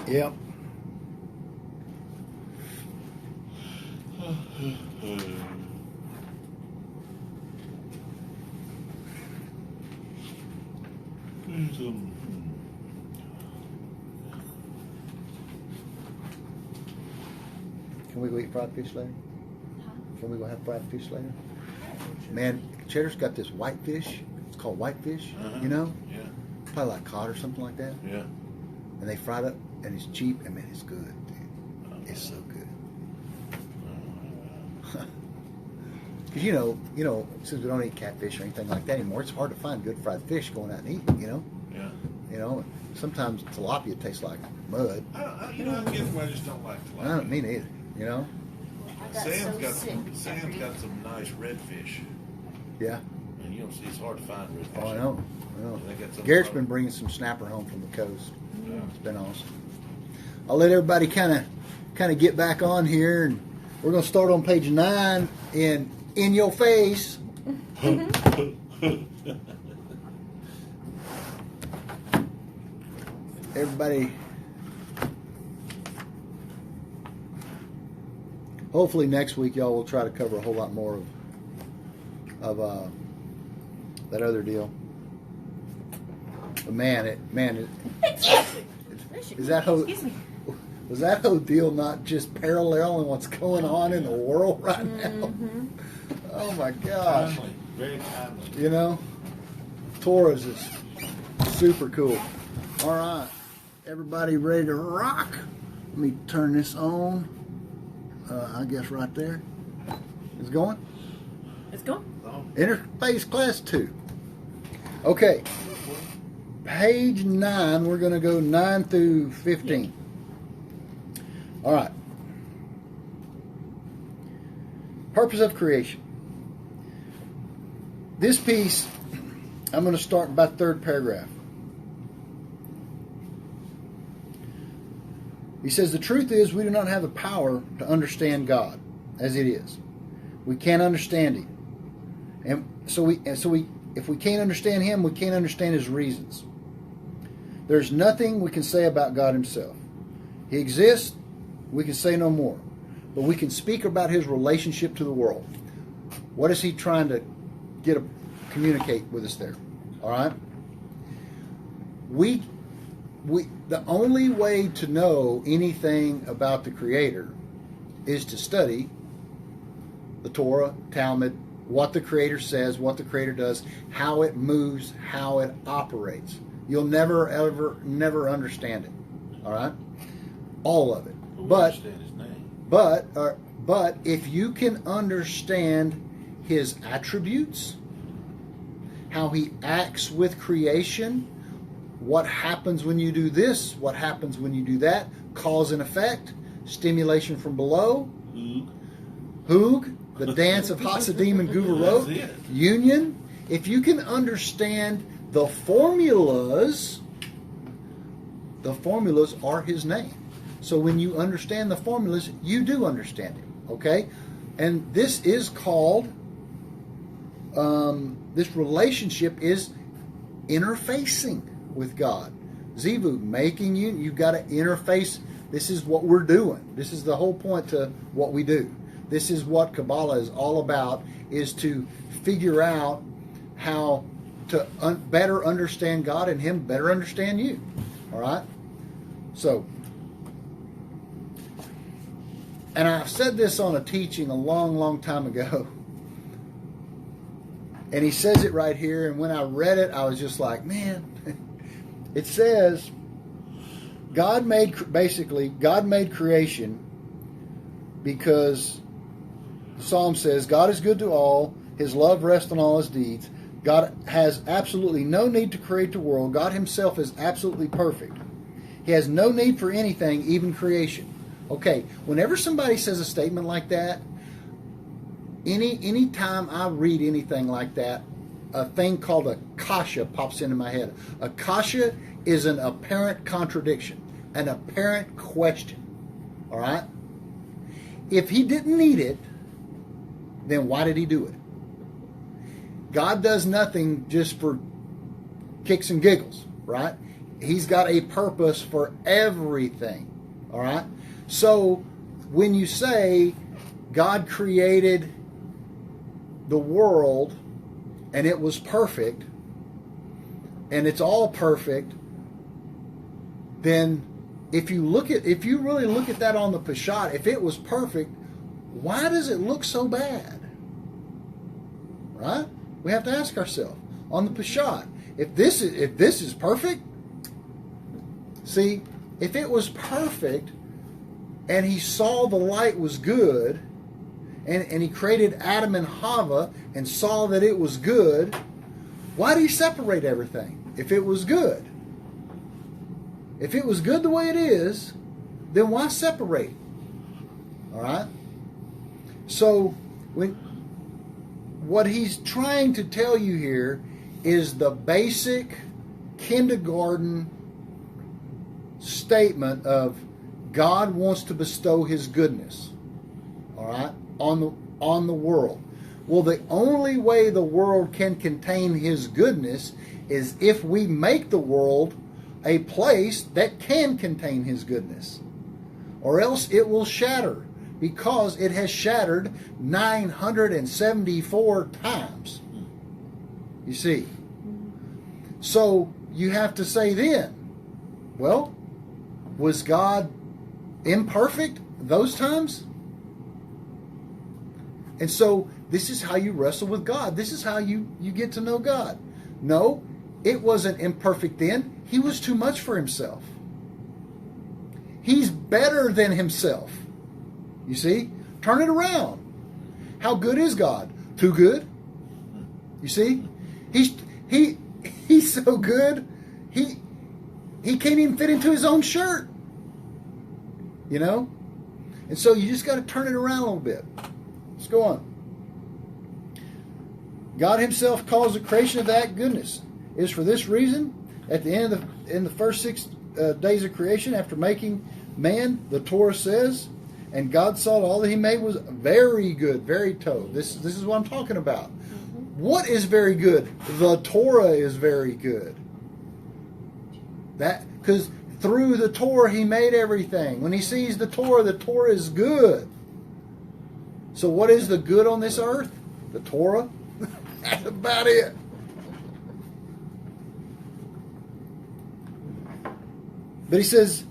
Yep. Can we go eat fried fish later? Huh? Can we go have fried fish later? Man, Cheddar's got this white fish. It's called white fish. You know? Yeah. Probably like cod or something like that. Yeah. And they fried it, and it's cheap, and man, it's good, dude. It's so good. Because you know, since we don't eat catfish or anything like that anymore, it's hard to find good fried fish going out and eating. You know. Yeah. You know, sometimes tilapia tastes like mud. I guess I just don't like tilapia. I don't mean either. You know. I got Sam's so got sick Sam's got some nice redfish, Yeah. and you don't see it's hard to find redfish. Oh, I know. They got some Garrett's been bringing some snapper home from the coast. Yeah. It's been awesome. I'll let everybody kind of get back on here, and we're going to start on page 9 in Your Face. Everybody, hopefully next week y'all will try to cover a whole lot more of that other deal. But man, is that whole, was that whole deal not just paralleling what's going on in the world right now? Oh my gosh. Timely, very timely. You know, Torah's is super cool. All right, everybody ready to rock? Let me turn this on. I guess right there. It's going? It's going. Innerface Class 2. Okay. Page 9, we're going to go 9 through 15. All right. Purpose of creation. This piece, I'm going to start about the 3rd paragraph. He says, the truth is we do not have the power to understand God as it is. We can't understand Him. And so if we can't understand Him, we can't understand His reasons. There's nothing we can say about God Himself. He exists, we can say no more. But we can speak about His relationship to the world. What is He trying to communicate with us there? All right? The only way to know anything about the Creator is to study the Torah, Talmud, what the Creator says, what the Creator does, how it moves, how it operates. You'll never, ever, never understand it. All right? All of it. But Understand His name. but if you can understand His attributes, how He acts with creation, what happens when you do this, what happens when you do that, cause and effect, stimulation from below, Hoog, the dance of Hasidim and Guvurot, That's it. union. If you can understand the formulas are His name. So when you understand the formulas, you do understand Him. Okay? And this is called, this relationship is interfacing with God. Zivu, making you've got to interface. This is what we're doing. This is the whole point to what we do. This is what Kabbalah is all about, is to figure out how to better understand God and Him better understand you. All right? So, and I've said this on a teaching a long, long time ago. And he says it right here. And when I read it, I was just like, man, it says God made creation because the Psalm says God is good to all. His love rests on all His deeds. God has absolutely no need to create the world. God Himself is absolutely perfect. He has no need for anything, even creation. Okay, whenever somebody says a statement like that, any time I read anything like that, a thing called a kasha pops into my head. A kasha is an apparent contradiction, an apparent question. All right? If He didn't need it, then why did He do it? God does nothing just for kicks and giggles, right? He's got a purpose for everything. All right? So when you say God created the world and it was perfect and it's all perfect, then if you really look at that on the Peshat, if it was perfect, why does it look so bad? Right? We have to ask ourselves on the Peshat, if this is perfect. See, if it was perfect and he saw the light was good and he created Adam and Hava and saw that it was good, why did he separate everything if it was good? If it was good the way it is, then why separate? All right? So, what he's trying to tell you here is the basic kindergarten statement of God wants to bestow his goodness, all right, on the world. Well, the only way the world can contain his goodness is if we make the world a place that can contain his goodness, or else it will shatter, because it has shattered 974 times. You see? So you have to say then, well, was God imperfect those times? And so this is how you wrestle with God. This is how you get to know God. No, it wasn't imperfect then. He was too much for himself. He's better than himself. You see? Turn it around. How good is God? Too good? You see? He's so good. He can't even fit into his own shirt. You know? And so you just got to turn it around a little bit. Let's go on. God himself calls the creation of that goodness. It is for this reason, at the end of in the first 6 days of creation, after making man, the Torah says, and God saw all that he made was very good, very tov. This is what I'm talking about. What is very good? The Torah is very good. That because through the Torah he made everything. When he sees the Torah is good. So what is the good on this earth? The Torah. That's about it. But he says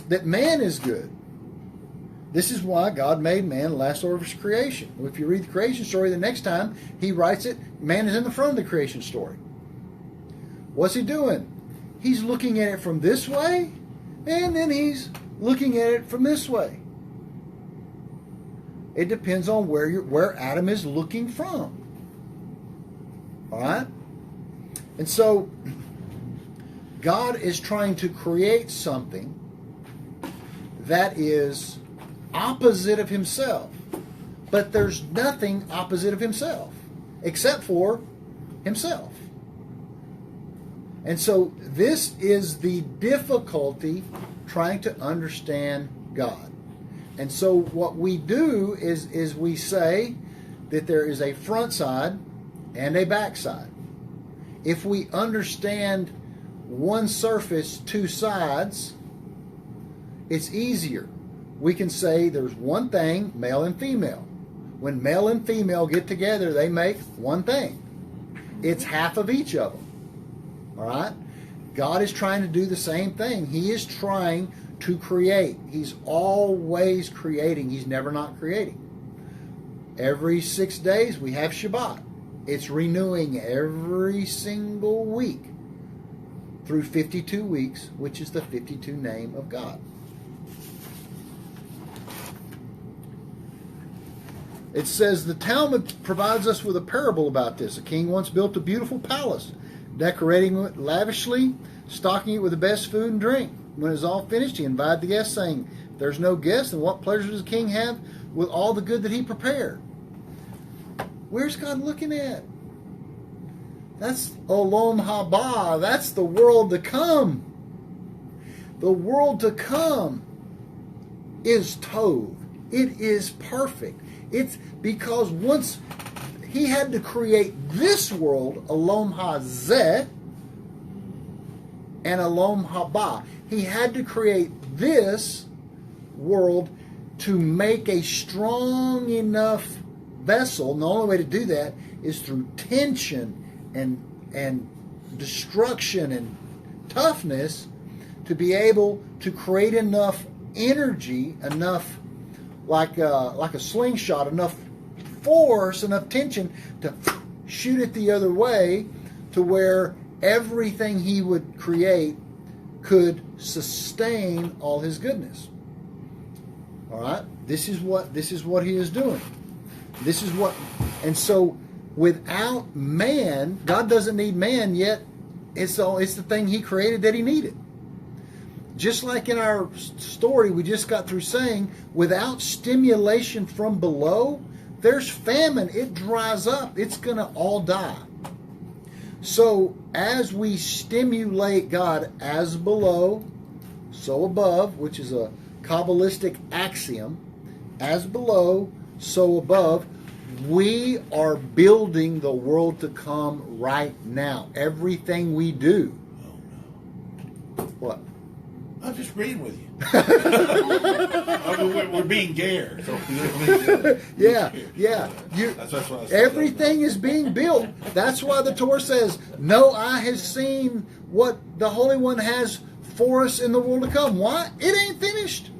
that man is good. This is why God made man the last order of his creation. If you read the creation story the next time he writes it, man is in the front of the creation story. What's he doing? He's looking at it from this way, and then he's looking at it from this way. It depends on where Adam is looking from. All right? And so God is trying to create something that is opposite of himself. But there's nothing opposite of himself except for himself. And so this is the difficulty trying to understand God. And so what we do is we say that there is a front side and a back side. If we understand one surface, two sides, it's easier. We can say there's one thing, male and female. When male and female get together, they make one thing. It's half of each of them. All right? God is trying to do the same thing. He is trying to create. He's always creating. He's never not creating. Every 6 days we have Shabbat. It's renewing every single week through 52 weeks, which is the 52 name of God. It says the Talmud provides us with a parable about this. A king once built a beautiful palace, decorating it lavishly, stocking it with the best food and drink. When it was all finished, he invited the guests, saying, "If there's no guest, then what pleasure does the king have with all the good that he prepared?" Where's God looking at? That's Olam Haba. That's the world to come. The world to come is Tov. It is perfect. It's because once he had to create this world, Olam Hazeh, and Olam Haba. He had to create this world to make a strong enough vessel. And the only way to do that is through tension and destruction and toughness, to be able to create enough energy, enough like a slingshot, enough force, enough tension to shoot it the other way, to where everything he would create could sustain all his goodness. All right, this is what he is doing. And so without man, God doesn't need man, yet it's the thing he created that he needed. Just like in our story we just got through saying, without stimulation from below, there's famine. It dries up. It's going to all die. So as we stimulate God, as below, so above, which is a Kabbalistic axiom, as below, so above, we are building the world to come right now. Everything we do. Oh, no. What? I'm just agreeing with you. We're being dared. So Yeah. That's what I was Everything is being built. That's why the Torah says, no eye has seen what the Holy One has for us in the world to come. Why? It ain't finished.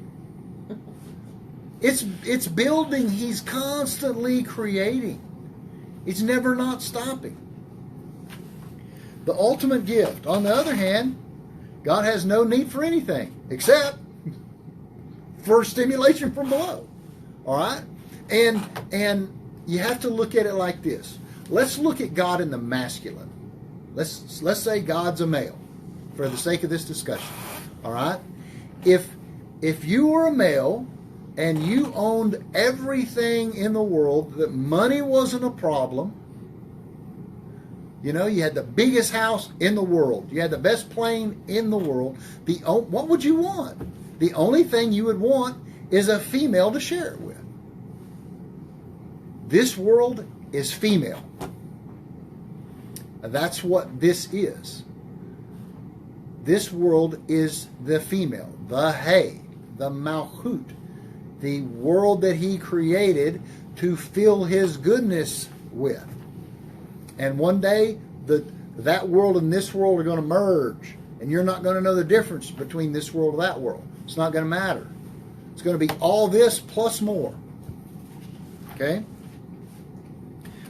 It's building. He's constantly creating. It's never not stopping. The ultimate gift. On the other hand, God has no need for anything except for stimulation from below. All right? And you have to look at it like this. Let's look at God in the masculine. Let's say God's a male for the sake of this discussion. All right? If you were a male and you owned everything in the world, that money wasn't a problem, you know, you had the biggest house in the world, you had the best plane in the world, what would you want? The only thing you would want is a female to share it with. This world is female. That's what this is. This world is the female, the Hay, the Malchut, the world that he created to fill his goodness with. And one day, that world and this world are going to merge. And you're not going to know the difference between this world and that world. It's not going to matter. It's going to be all this plus more. Okay?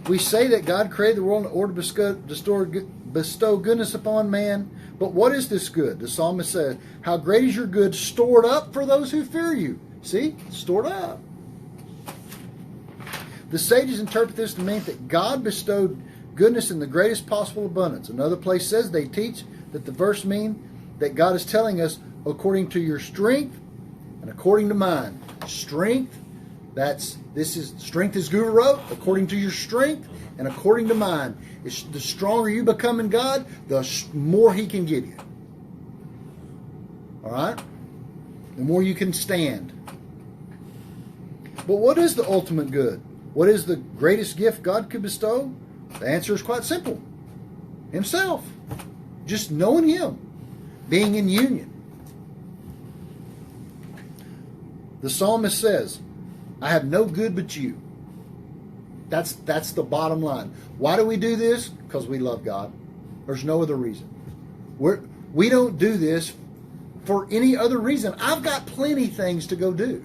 We say that God created the world in order to bestow goodness upon man. But what is this good? The psalmist says, how great is your good stored up for those who fear you. See? Stored up. The sages interpret this to mean that God bestowed goodness in the greatest possible abundance. Another place says they teach that the verse means that God is telling us according to your strength and according to mine. Strength, strength is Guru wrote, according to your strength and according to mine. The stronger you become in God, the more he can give you. All right? The more you can stand. But what is the ultimate good? What is the greatest gift God could bestow? The answer is quite simple. Himself. Just knowing him. Being in union. The psalmist says, I have no good but you. That's the bottom line. Why do we do this? Because we love God. There's no other reason. We don't do this for any other reason. I've got plenty things to go do.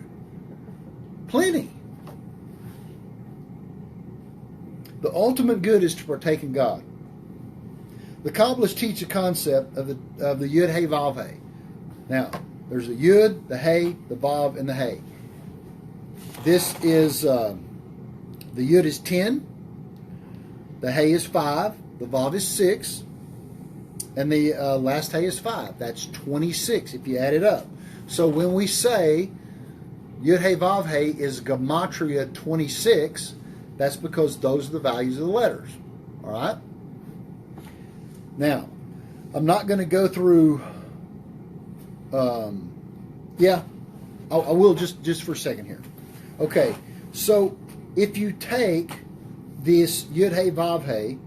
Plenty. The ultimate good is to partake in God. The Kabbalists teach the concept of the Yud Hey Vav Hey. Now, there's the Yud, the Hey, the Vav, and the Hey. This is the Yud is 10, the Hey is 5, the Vav is 6, and the last Hey is 5. That's 26 if you add it up. So when we say Yud Hey Vav Hey is Gematria 26, that's because those are the values of the letters. All right? Now, I'm not going to go through... I will just for a second here. Okay, so if you take this Yud Hey Vav Hey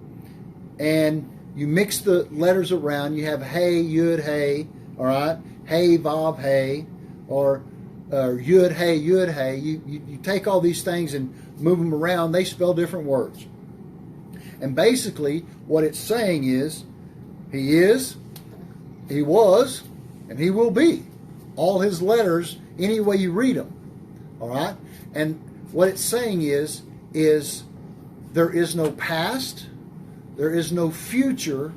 and you mix the letters around. You have hey, yud, hey, all right? Hey, vav, hey, or yud, hey, yud, hey. You take all these things and move them around. They spell different words. And basically, what it's saying is, he is, he was, and he will be. All his letters, any way you read them. All right? And what it's saying is there is no past, there is no future,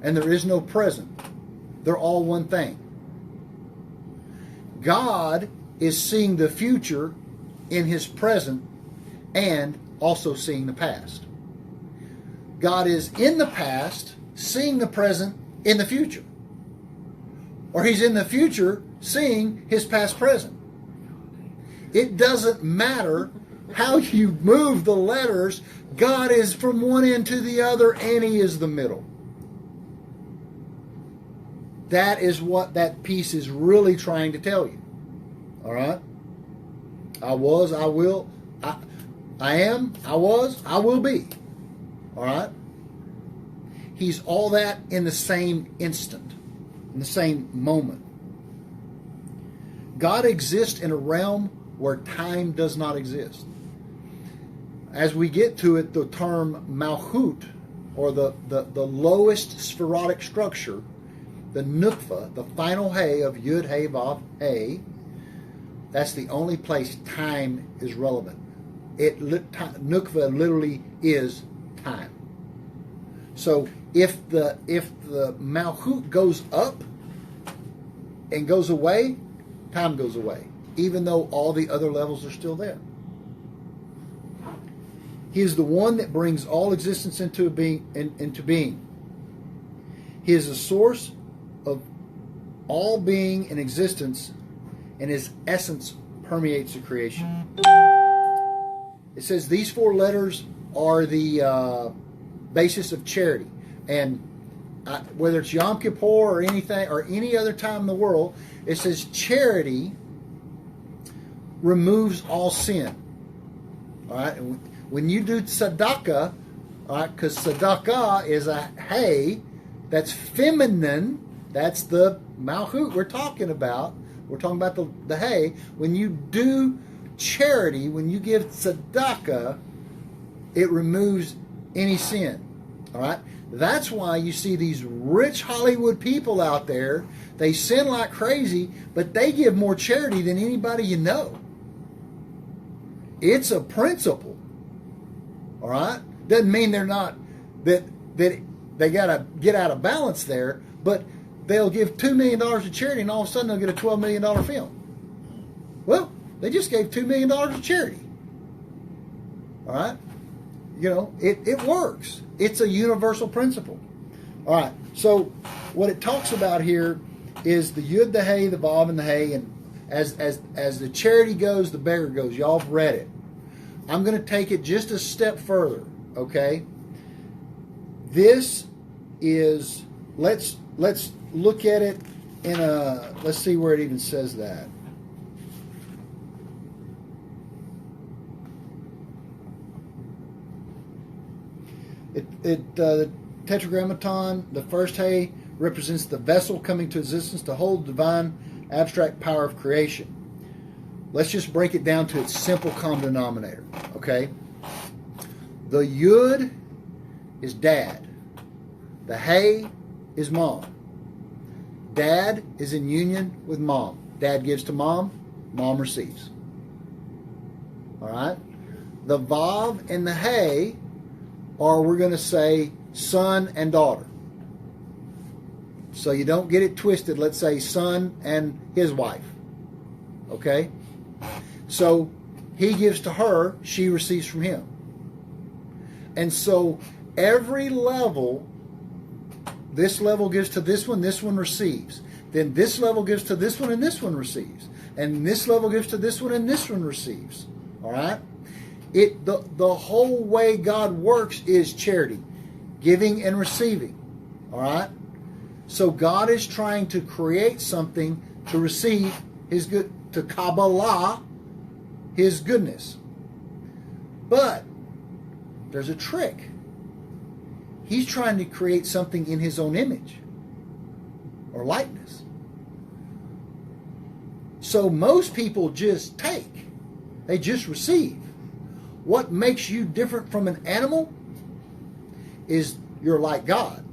and there is no present. They're all one thing. God is seeing the future in his present and also seeing the past. God is in the past, seeing the present in the future. Or he's in the future, seeing his past present. It doesn't matter how you move the letters. God is from one end to the other, and he is the middle. That is what that piece is really trying to tell you. All right? I was, I will, I am, I was, I will be. All right? He's all that in the same instant, in the same moment. God exists in a realm where time does not exist. As we get to it, the term Malchut, or the lowest spherotic structure, the Nukva, the final Hey of Yud, Hey, Vav, Hey, that's the only place time is relevant. Nukva literally is time. So if the Malchut goes up and goes away, time goes away, even though all the other levels are still there. He is the one that brings all existence into being. He is the source of all being and existence, and his essence permeates the creation. It says these four letters are the basis of charity. And whether it's Yom Kippur or anything or any other time in the world, it says charity removes all sin. All right? And when you do tzedakah, all right, because tzedakah is a hey, that's feminine, that's the malchut we're talking about. We're talking about the hey. When you do charity, when you give tzedakah, it removes any sin. All right? That's why you see these rich Hollywood people out there. They sin like crazy, but they give more charity than anybody you know. It's a principle. All right? Doesn't mean they're not, that they got to get out of balance there, but they'll give $2 million to charity and all of a sudden they'll get a $12 million film. Well, they just gave $2 million to charity. All right? You know, it works. It's a universal principle. All right. So what it talks about here is the Yud, the Hey, the Vav, and the Hey. And as the charity goes, the beggar goes. Y'all have read it. I'm going to take it just a step further. Okay. This is, let's look at it in a, let's see where it even says that. The Tetragrammaton, the first Hey, represents the vessel coming to existence to hold the divine abstract power of creation. Let's just break it down to its simple common denominator, okay? The Yud is dad. The Hey is mom. Dad is in union with mom. Dad gives to mom, mom receives. All right? The Vav and the Hey, or we're going to say son and daughter. So you don't get it twisted. Let's say son and his wife. Okay? So he gives to her, she receives from him. And so every level, this level gives to this one receives. Then this level gives to this one, and this one receives. And this level gives to this one, and this one receives. All right? The whole way God works is charity, giving and receiving. All right? So God is trying to create something to receive his good, to Kabbalah his goodness. But there's a trick. He's trying to create something in his own image or likeness. So most people just take. They just receive. What makes you different from an animal is you're like God,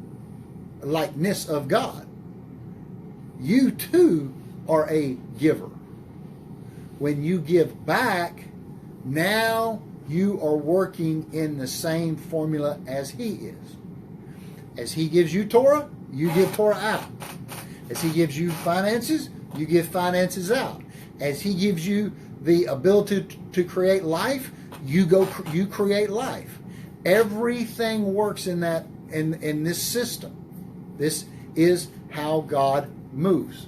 likeness of God. You too are a giver. When you give back, now you are working in the same formula as He is. As He gives you Torah, you give Torah out. As He gives you finances, you give finances out. As He gives you the ability to create life, you create life. Everything works in that in this system. This is how God moves.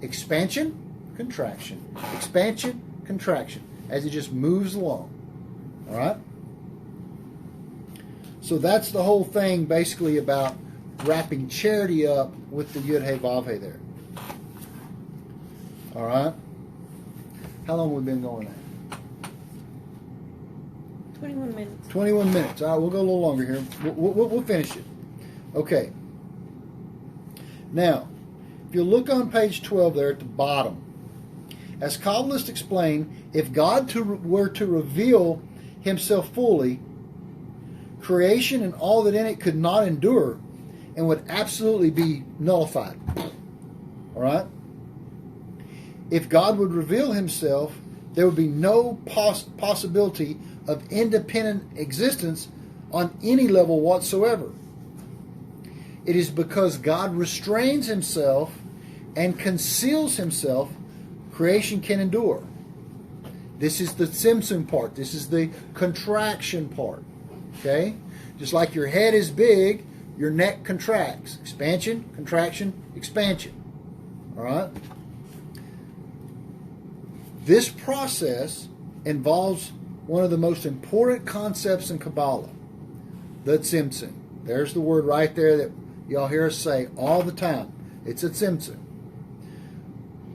Expansion, contraction. Expansion, contraction. As it just moves along. All right? So that's the whole thing basically about wrapping charity up with the Yud Hey Vav Hey there. All right? How long have we been going at? 21 minutes. 21 minutes. All right, we'll go a little longer here. We'll finish it. Okay. Now, if you look on page 12 there at the bottom, as Kabbalists explain, if God were to reveal Himself fully, creation and all that in it could not endure and would absolutely be nullified. All right? If God would reveal Himself, there would be no possibility of independent existence on any level whatsoever. It is because God restrains Himself and conceals Himself, creation can endure. This is the Simpson part. This is the contraction part. Okay? Just like your head is big, your neck contracts. Expansion, contraction, expansion. All right? This process involves one of the most important concepts in Kabbalah, the Tzimtzum. There's the word right there that y'all hear us say all the time. It's a Tzimtzum.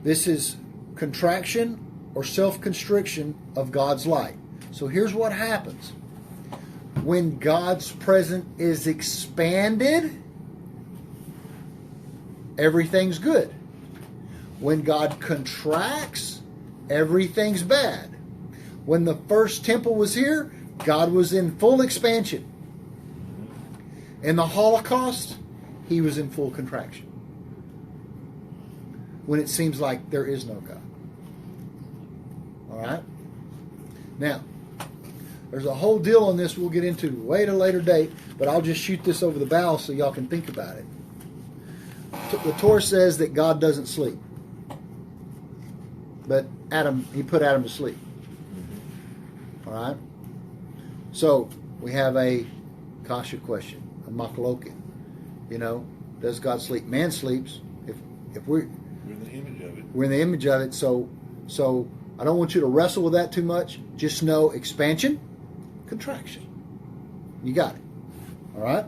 This is contraction or self-constriction of God's light. So here's what happens. When God's presence is expanded, everything's good. When God contracts, everything's bad. When the first temple was here, God was in full expansion. In the Holocaust, He was in full contraction. When it seems like there is no God. All right? Now, there's a whole deal on this we'll get into way at a later date, but I'll just shoot this over the bow so y'all can think about it. The Torah says that God doesn't sleep. But He put Adam to sleep. All right? So, we have a kasha question, a machloket. You know, does God sleep? Man sleeps. If we're in the image of it. We're in the image of it. So I don't want you to wrestle with that too much. Just know expansion, contraction. You got it. All right?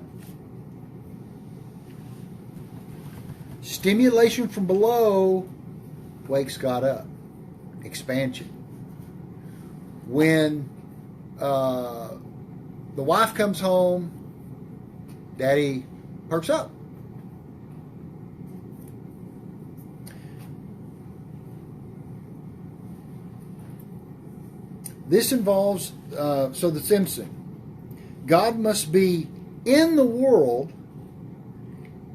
Stimulation from below wakes God up. Expansion. When the wife comes home, Daddy perks up. This involves, so the Tzimtzum. God must be in the world,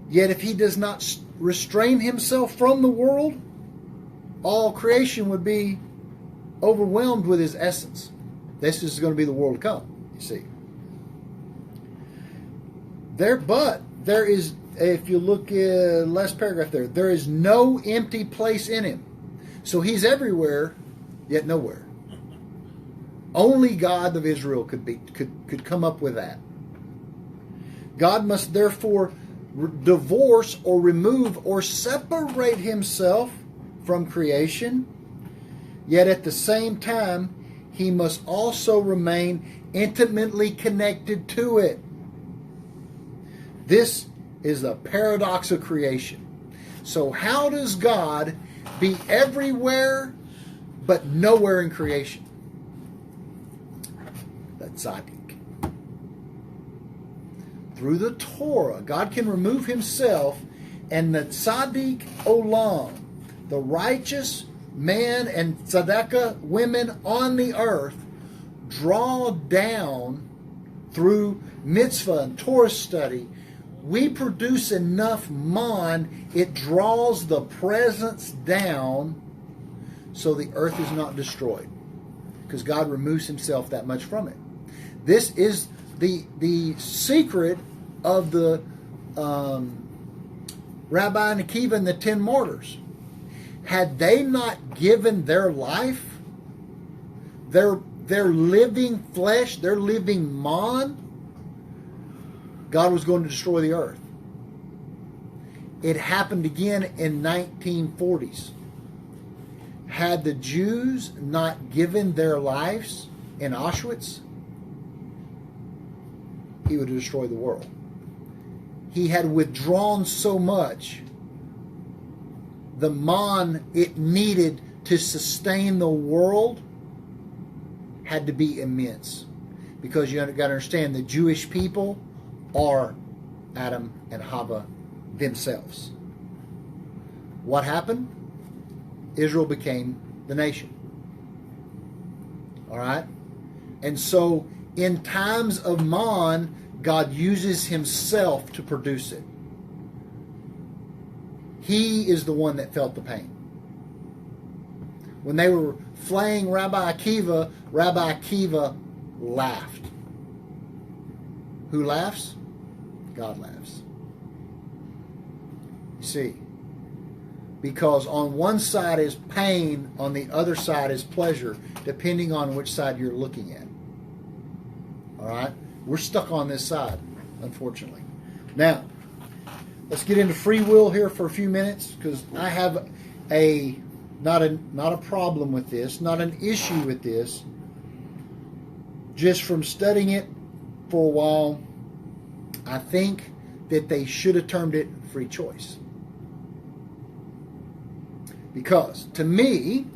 yet if He does not restrain Himself from the world, all creation would be overwhelmed with His essence. This is going to be the world to come, you see. There is, if you look at last paragraph there is no empty place in Him. So He's everywhere, yet nowhere. Only God of Israel could come up with that. God must therefore divorce or remove or separate Himself from creation, yet at the same time, He must also remain intimately connected to it. This is the paradox of creation. So how does God be everywhere but nowhere in creation? The tzaddik. through the Torah, God can remove himself, and the tzaddik olam, the righteous man and tzedakah women on the earth, draw down through mitzvah and Torah study. We produce enough man, it draws the presence down so the earth is not destroyed, because God removes himself that much from it. This is the secret of the Rabbi and Akiva and the 10 martyrs. Had they not given their life, their living flesh, their living man, God was going to destroy the earth. It happened again in 1940s. Had the Jews not given their lives in Auschwitz, he would have destroyed the world. He had withdrawn so much, the man it needed to sustain the world had to be immense. Because you got to understand, the Jewish people are Adam and Hava themselves. What happened? Israel became the nation. All right? And so, in times of man, God uses himself to produce it. He is the one that felt the pain. When they were flaying Rabbi Akiva laughed. Who laughs? God laughs. You see, because on one side is pain, on the other side is pleasure, depending on which side you're looking at. All right? We're stuck on this side, unfortunately. Now, let's get into free will here for a few minutes, because I have not a problem with this, not an issue with this. Just from studying it for a while, I think that they should have termed it free choice. Because, to me,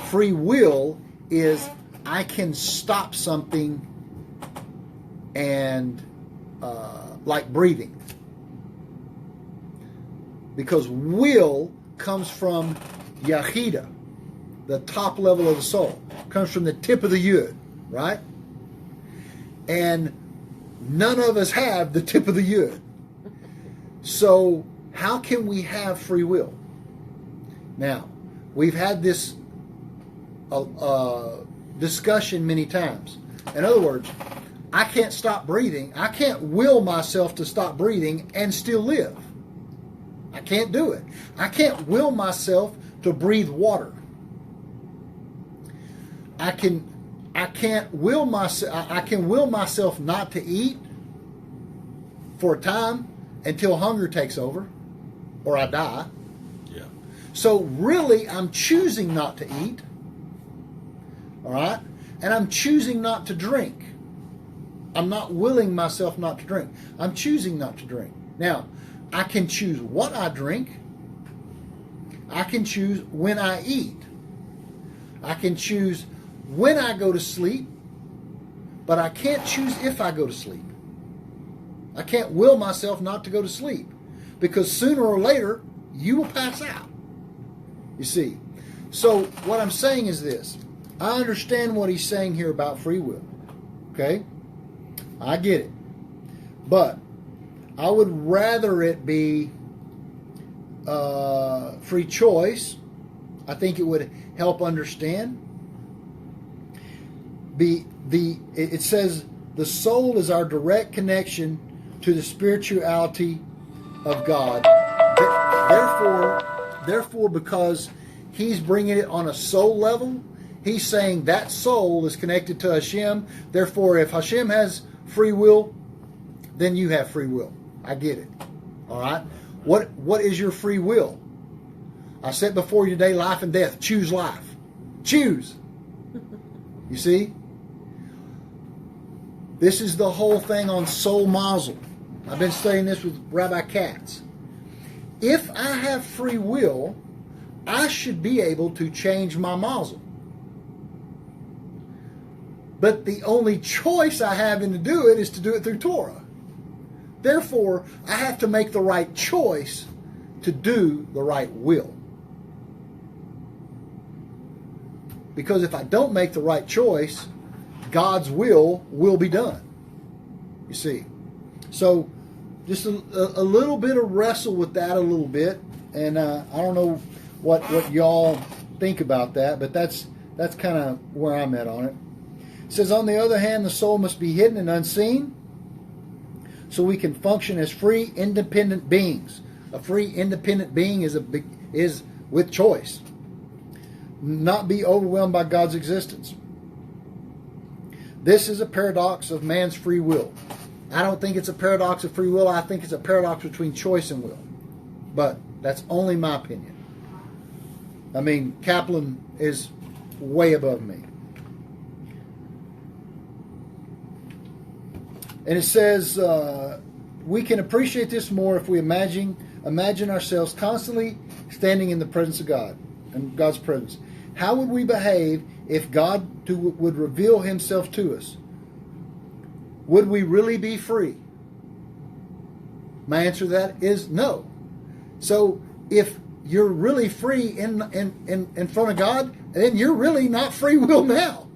free will is I can stop something and like breathing. Because will comes from Yahida, the top level of the soul. Comes from the tip of the yud, right? And none of us have the tip of the yud. So how can we have free will? Now, we've had this discussion many times. In other words, I can't stop breathing. I can't will myself to stop breathing and still live. I can't do it. I can't will myself to breathe water. I can will myself not to eat for a time until hunger takes over or I die. Yeah. So really, I'm choosing not to eat. All right? And I'm choosing not to drink. I'm not willing myself not to drink. I'm choosing not to drink. Now, I can choose what I drink. I can choose when I eat. I can choose when I go to sleep. But I can't choose if I go to sleep. I can't will myself not to go to sleep. Because sooner or later, you will pass out. You see. So what I'm saying is this. I understand what he's saying here about free will. Okay? I get it. But I would rather it be free choice. I think it would help understand. It says the soul is our direct connection to the spirituality of God. Therefore, because he's bringing it on a soul level, he's saying that soul is connected to Hashem. Therefore, if Hashem has free will, then you have free will. I get it. All right? What is your free will? I set before you today life and death. Choose life. Choose. You see? This is the whole thing on soul mazel. I've been studying this with Rabbi Katz. If I have free will, I should be able to change my mazel. But the only choice I have in to do it is to do it through Torah. Therefore, I have to make the right choice to do the right will. Because if I don't make the right choice, God's will be done. You see. So, just a little bit of wrestle with that a little bit. And I don't know what y'all think about that, but that's kind of where I'm at on it. It says, on the other hand, the soul must be hidden and unseen so we can function as free, independent beings. A free, independent being is with choice. Not be overwhelmed by God's existence. This is a paradox of man's free will. I don't think it's a paradox of free will. I think it's a paradox between choice and will. But that's only my opinion. I mean, Kaplan is way above me. And it says, we can appreciate this more if we imagine ourselves constantly standing in the presence of God, in God's presence. How would we behave if God would reveal himself to us? Would we really be free? My answer to that is no. So if you're really free in front of God, then you're really not free will now.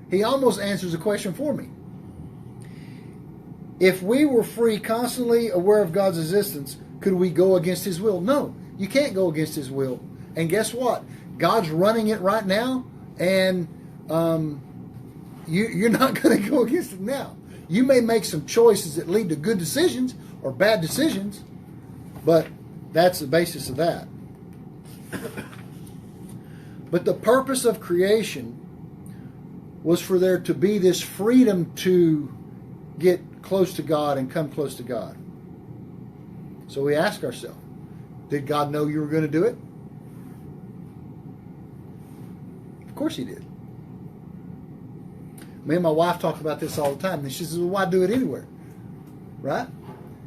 He almost answers the question for me. If we were free, constantly aware of God's existence, could we go against his will? No, you can't go against his will. And guess what? God's running it right now, and you're not going to go against it now. You may make some choices that lead to good decisions or bad decisions, but that's the basis of that. But the purpose of creation was for there to be this freedom to get close to God and come close to God. So we ask ourselves, did God know you were going to do it? Of course he did. Me and my wife talk about this all the time. And she says, well, why do it anywhere? Right?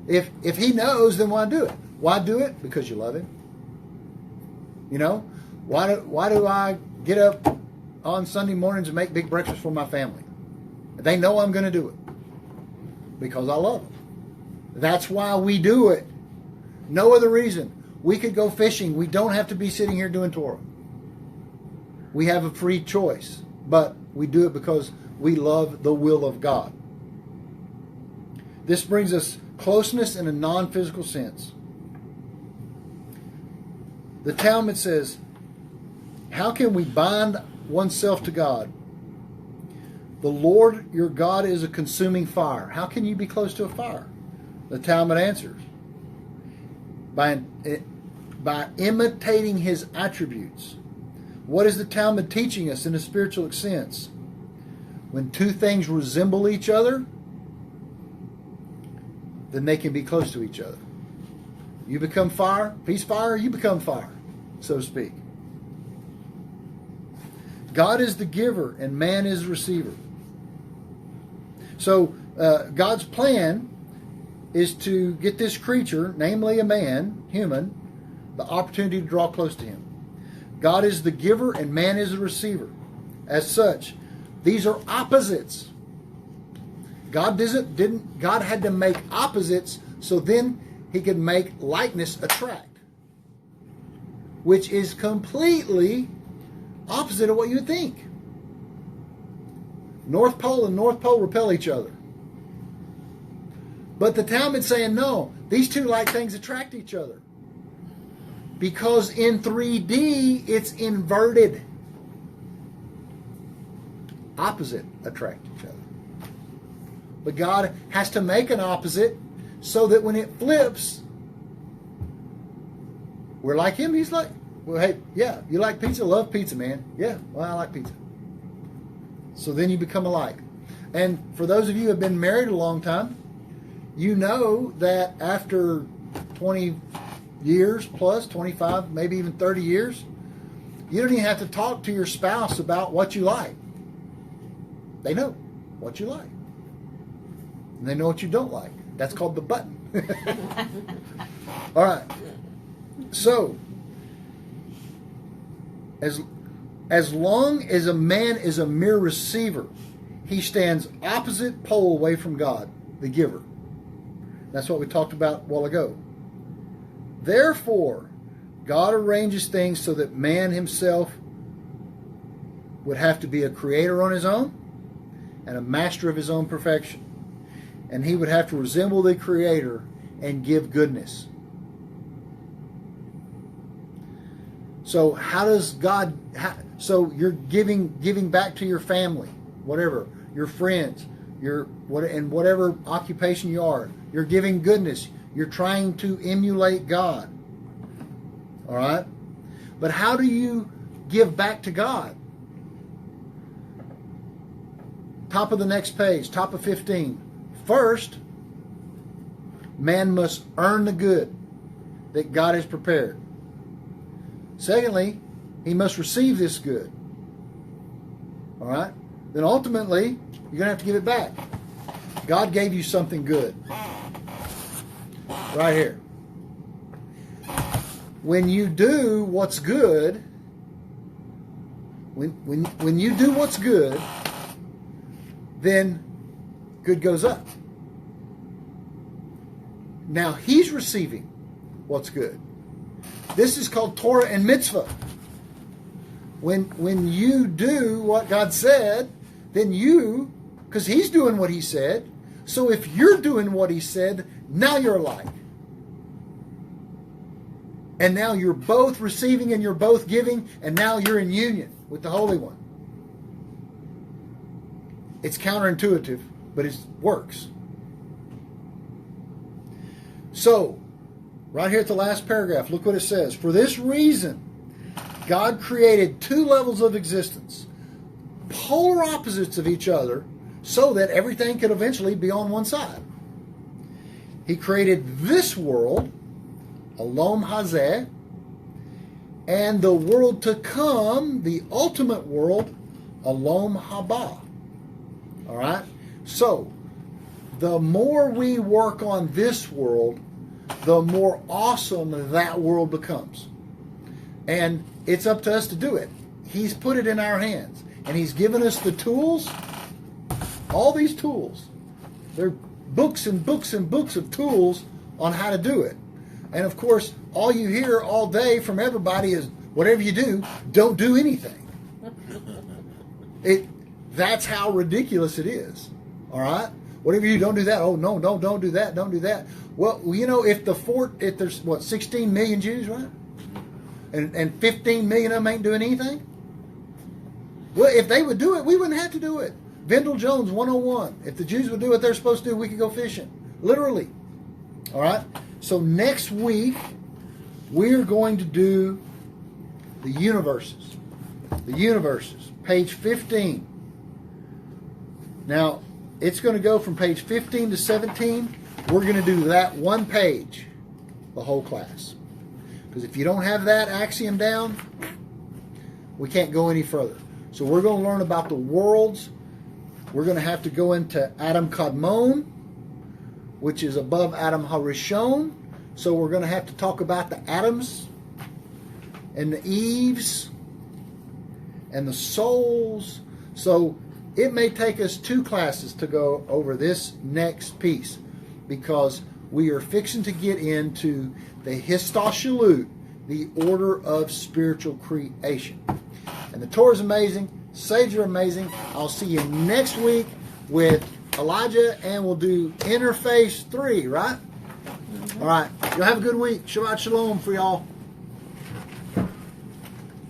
If he knows, then why do it? Why do it? Because you love him. You know? Why do I get up on Sunday mornings and make big breakfast for my family? They know I'm going to do it. Because I love them. That's why we do it. No other reason. We could go fishing. We don't have to be sitting here doing Torah. We have a free choice. But we do it because we love the will of God. This brings us closeness in a non-physical sense. The Talmud says, how can we bind oneself to God? The Lord your God is a consuming fire. How can you be close to a fire? The Talmud answers, by imitating his attributes. What is the Talmud teaching us in a spiritual sense? When two things resemble each other, then they can be close to each other. You become fire, he's fire, you become fire, so to speak. God is the giver and man is the receiver. So God's plan is to get this creature, namely a man, human, the opportunity to draw close to him. God is the giver and man is the receiver. As such, these are opposites. God had to make opposites so then he could make likeness attract, which is completely opposite of what you would think. North Pole and North Pole repel each other. But the Talmud's saying, no, these two like things attract each other. Because in 3D, it's inverted. Opposite attract each other. But God has to make an opposite so that when it flips, we're like him. He's like, well, hey, yeah, you like pizza? Love pizza, man. Yeah, well, I like pizza. So then you become alike. And for those of you who have been married a long time, you know that after 20 years plus, 25, maybe even 30 years, you don't even have to talk to your spouse about what you like. They know what you like. And they know what you don't like. That's called the button. All right. So, as long as a man is a mere receiver, he stands opposite pole away from God, the giver. That's what we talked about a while ago. Therefore, God arranges things so that man himself would have to be a creator on his own and a master of his own perfection. And he would have to resemble the Creator and give goodness. So how does God... so you're giving back to your family, whatever, your friends, and whatever occupation you are. You're giving goodness. You're trying to emulate God. All right? But how do you give back to God? Top of the next page, top of 15. First, man must earn the good that God has prepared. Secondly, he must receive this good. All right? Then ultimately, you're going to have to give it back. God gave you something good. Right here. When you do what's good, when you do what's good, then good goes up. Now he's receiving what's good. This is called Torah and mitzvah. When you do what God said, then you, because he's doing what he said, so if you're doing what he said, now you're alike. And now you're both receiving and you're both giving, and now you're in union with the Holy One. It's counterintuitive, but it works. So, right here at the last paragraph, look what it says. For this reason, God created two levels of existence, polar opposites of each other, so that everything could eventually be on one side. He created this world, Olam Hazeh, and the world to come, the ultimate world, Olam Haba. All right? So, the more we work on this world, the more awesome that world becomes. And it's up to us to do it. He's put it in our hands. And he's given us the tools, all these tools. They're books and books and books of tools on how to do it. And of course, all you hear all day from everybody is, whatever you do, don't do anything. That's how ridiculous it is. All right? Whatever you don't do that. Oh, no, don't do that. Don't do that. Well, you know, if there's, 16 million Jews, right? And 15 million of them ain't doing anything? Well, if they would do it, we wouldn't have to do it. Vendell Jones 101. If the Jews would do what they're supposed to do, we could go fishing. Literally. All right? So next week, we're going to do the universes. The universes. Page 15. Now, it's going to go from page 15 to 17. We're going to do that one page, the whole class. Because if you don't have that axiom down, we can't go any further. So we're going to learn about the worlds. We're going to have to go into Adam Kadmon, which is above Adam Harishon. So we're going to have to talk about the Adams and the Eves and the souls. So it may take us 2 classes to go over this next piece, because we are fixing to get into the Histoshalut, the order of spiritual creation. And the Torah is amazing. Sages are amazing. I'll see you next week with Elijah, and we'll do Innerface 3, right? All right. Y'all have a good week. Shabbat Shalom for y'all.